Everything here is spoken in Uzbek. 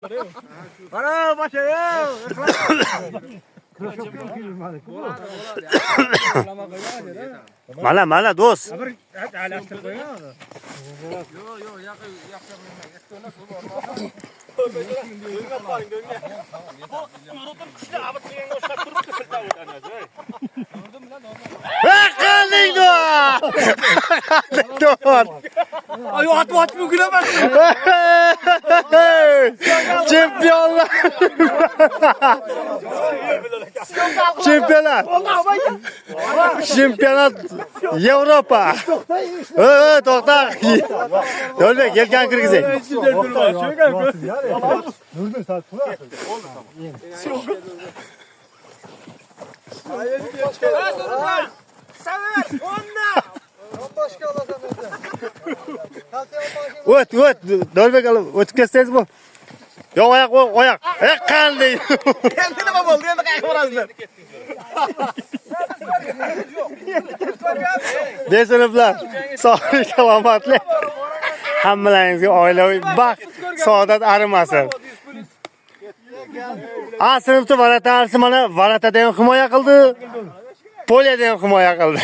Qara boshaya. Mana do'st. Bir alashtirib qo'ying. Ay at mümkün ama. Chempionlar. Chempionlar. Chempionat Yevropa. To'xta. Yo'lbek yelkan kirgizing. Nurdan saat pul al. O't. Yo'lbek o'tib ketsangiz bu. Yo'q oyoq. Qanday? Endi nima bo'ldi? Endi qayerga borasizlar? Desiniblar. Sog'lik, salomatlik. Hammalaringizga oilaviy baxt, saodat arimasin. A sinfda varatarsi mana varatada ham himoya qildi. Poliyada ham himoya qildi.